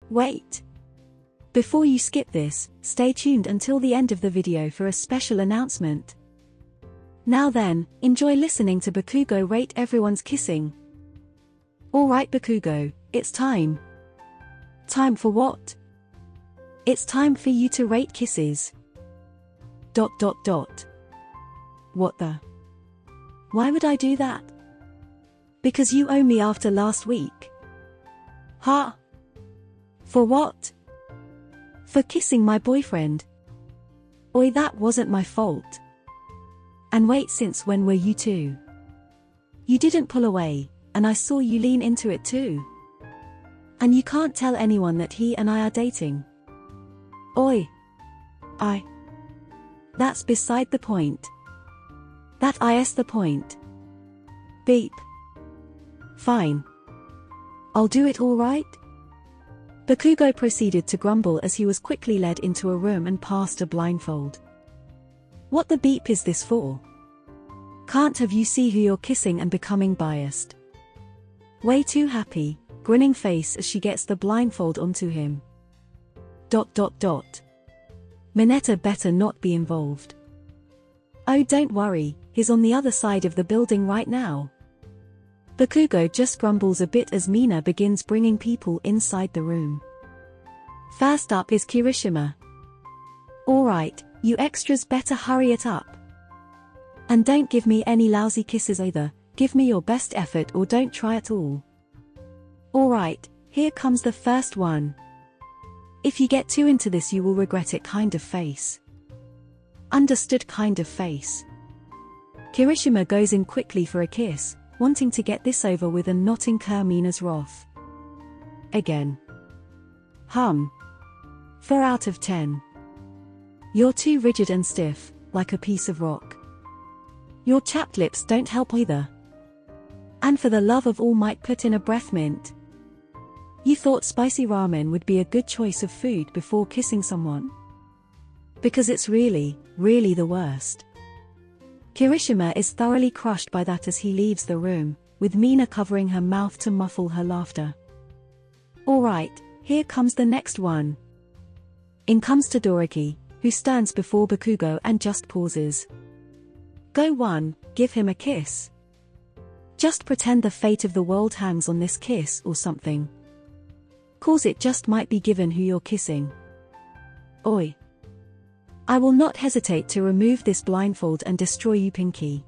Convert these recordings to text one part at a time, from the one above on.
Wait! Before you skip this, stay tuned until the end of the video for a special announcement. Now then, enjoy listening to Bakugo rate everyone's kissing. Alright Bakugo, it's time. Time for what? It's time for you to rate kisses. ... What the? Why would I do that? Because you owe me after last week. Huh? For what? For kissing my boyfriend. Oi, that wasn't my fault. And wait, since when were you two? You didn't pull away, and I saw you lean into it too. And you can't tell anyone that he and I are dating. Oi. That's beside the point. That is the point. Beep. Fine. I'll do it, alright? Bakugo proceeded to grumble as he was quickly led into a room and passed a blindfold. What the beep is this for? Can't have you see who you're kissing and becoming biased? Way too happy, grinning face as she gets the blindfold onto him. ... Mineta better not be involved. Oh, don't worry, he's on the other side of the building right now. Bakugo just grumbles a bit as Mina begins bringing people inside the room. First up is Kirishima. Alright, you extras better hurry it up. And don't give me any lousy kisses either, give me your best effort or don't try at all. Alright, here comes the first one. If you get too into this you will regret it, kind of face. Understood, kind of face. Kirishima goes in quickly for a kiss, wanting to get this over with and not incur Mina's wrath. Again. 4 out of 10. You're too rigid and stiff, like a piece of rock. Your chapped lips don't help either. And for the love of all might put in a breath mint. You thought spicy ramen would be a good choice of food before kissing someone? Because it's really, really the worst. Kirishima is thoroughly crushed by that as he leaves the room, with Mina covering her mouth to muffle her laughter. Alright, here comes the next one. In comes Todoroki, who stands before Bakugo and just pauses. Go on, give him a kiss. Just pretend the fate of the world hangs on this kiss or something. Cause it just might be given who you're kissing. Oi. I will not hesitate to remove this blindfold and destroy you, Pinky.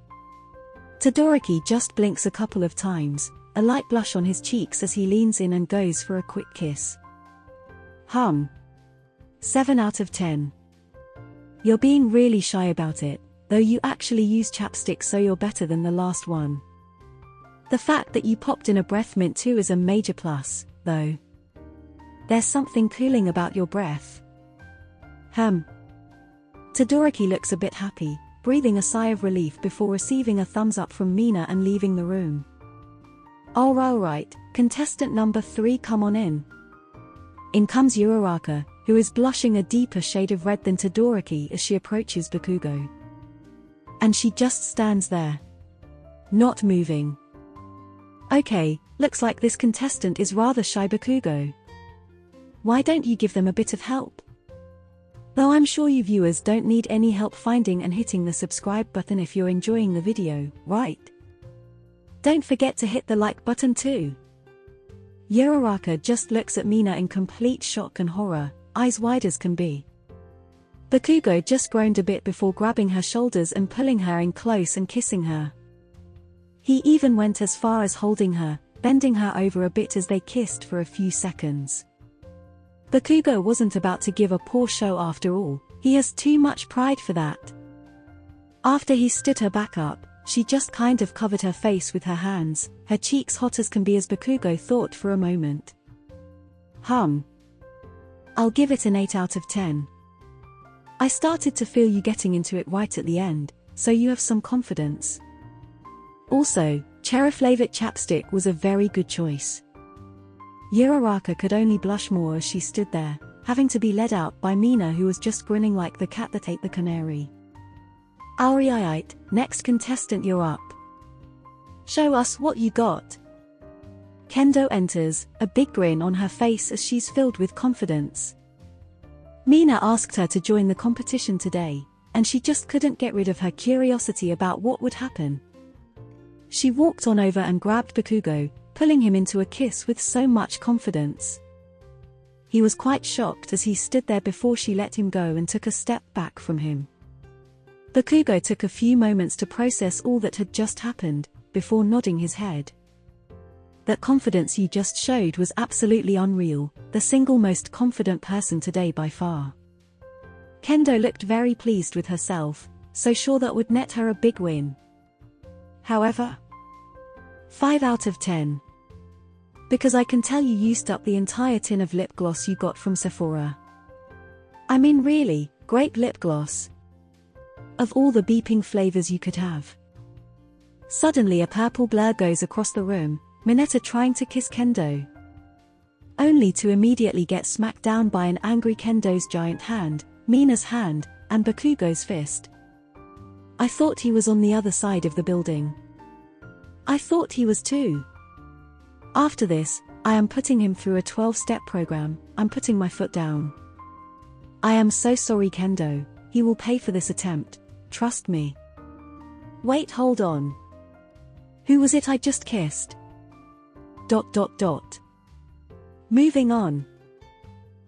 Todoroki just blinks a couple of times, a light blush on his cheeks as he leans in and goes for a quick kiss. 7 out of 10. You're being really shy about it, though you actually use chapstick, so you're better than the last one. The fact that you popped in a breath mint too is a major plus, though. There's something cooling about your breath. Todoroki looks a bit happy, breathing a sigh of relief before receiving a thumbs up from Mina and leaving the room. Alright, contestant number 3, come on in. In comes Uraraka, who is blushing a deeper shade of red than Todoroki as she approaches Bakugo. And she just stands there. Not moving. Okay, looks like this contestant is rather shy, Bakugo. Why don't you give them a bit of help? Though I'm sure you viewers don't need any help finding and hitting the subscribe button if you're enjoying the video, right? Don't forget to hit the like button too. Uraraka just looks at Mina in complete shock and horror, eyes wide as can be. Bakugo just groaned a bit before grabbing her shoulders and pulling her in close and kissing her. He even went as far as holding her, bending her over a bit as they kissed for a few seconds. Bakugo wasn't about to give a poor show after all, he has too much pride for that. After he stood her back up, she just kind of covered her face with her hands, her cheeks hot as can be as Bakugo thought for a moment. I'll give it an 8 out of 10. I started to feel you getting into it right at the end, so you have some confidence. Also, cherry-flavored chapstick was a very good choice. Uraraka could only blush more as she stood there, having to be led out by Mina, who was just grinning like the cat that ate the canary. Alright, next contestant, you're up. Show us what you got. Kendo enters, a big grin on her face as she's filled with confidence. Mina asked her to join the competition today, and she just couldn't get rid of her curiosity about what would happen. She walked on over and grabbed Bakugo, pulling him into a kiss with so much confidence. He was quite shocked as he stood there before she let him go and took a step back from him. Bakugo took a few moments to process all that had just happened, before nodding his head. That confidence you just showed was absolutely unreal, the single most confident person today by far. Kendo looked very pleased with herself, so sure that would net her a big win. However, 5 out of 10. Because I can tell you used up the entire tin of lip gloss you got from Sephora. I mean really, grape lip gloss. Of all the beeping flavors you could have. Suddenly a purple blur goes across the room, Mineta trying to kiss Kendo. Only to immediately get smacked down by an angry Kendo's giant hand, Mina's hand, and Bakugo's fist. I thought he was on the other side of the building. I thought he was too. After this, I am putting him through a 12-step program. I'm putting my foot down. I am so sorry Kendo, he will pay for this attempt, trust me. Wait, hold on. Who was it I just kissed? ... Moving on.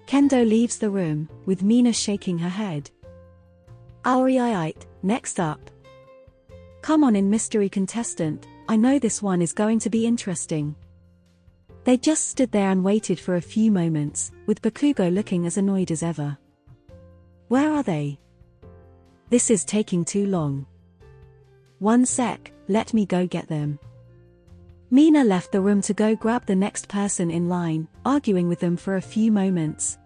Kendo leaves the room, with Mina shaking her head. Alright, next up. Come on in mystery contestant, I know this one is going to be interesting. They just stood there and waited for a few moments, with Bakugo looking as annoyed as ever. Where are they? This is taking too long. One sec, let me go get them. Mina left the room to go grab the next person in line, arguing with them for a few moments.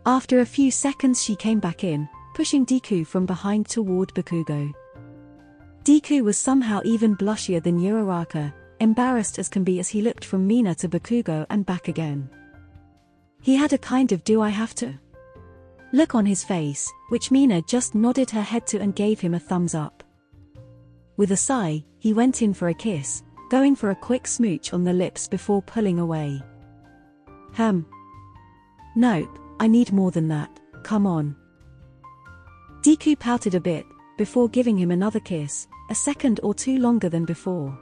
After a few seconds she came back in, pushing Deku from behind toward Bakugo. Deku was somehow even blushier than Uraraka, embarrassed as can be as he looked from Mina to Bakugo and back again. He had a kind of "do I have to?" look on his face, which Mina just nodded her head to and gave him a thumbs up. With a sigh, he went in for a kiss, going for a quick smooch on the lips before pulling away. Nope, I need more than that, come on. Deku pouted a bit, before giving him another kiss, a second or two longer than before.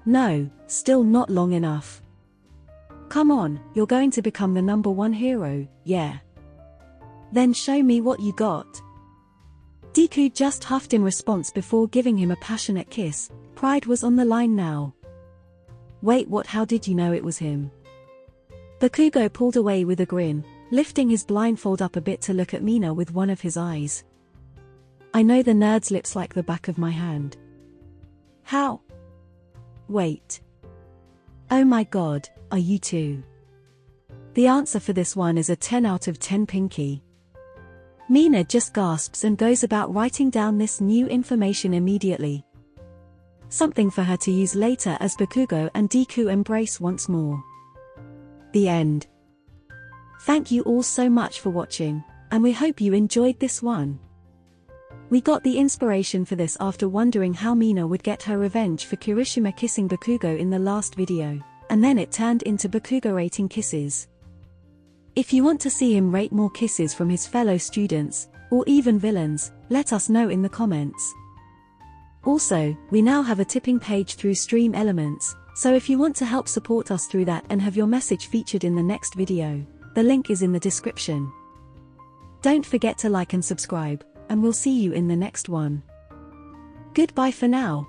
No, still not long enough. Come on, you're going to become the #1 hero, yeah. Then show me what you got. Deku just huffed in response before giving him a passionate kiss. Pride was on the line now. Wait, what? How did you know it was him? Bakugo pulled away with a grin, lifting his blindfold up a bit to look at Mina with one of his eyes. I know the nerd's lips like the back of my hand. How? Wait. Oh my god, are you too? The answer for this one is a 10 out of 10 pinky. Mina just gasps and goes about writing down this new information immediately. Something for her to use later as Bakugo and Deku embrace once more. The end. Thank you all so much for watching, and we hope you enjoyed this one. We got the inspiration for this after wondering how Mina would get her revenge for Kirishima kissing Bakugo in the last video, and then it turned into Bakugo rating kisses. If you want to see him rate more kisses from his fellow students, or even villains, let us know in the comments. Also, we now have a tipping page through Stream Elements, so if you want to help support us through that and have your message featured in the next video, the link is in the description. Don't forget to like and subscribe, and we'll see you in the next one. Goodbye for now.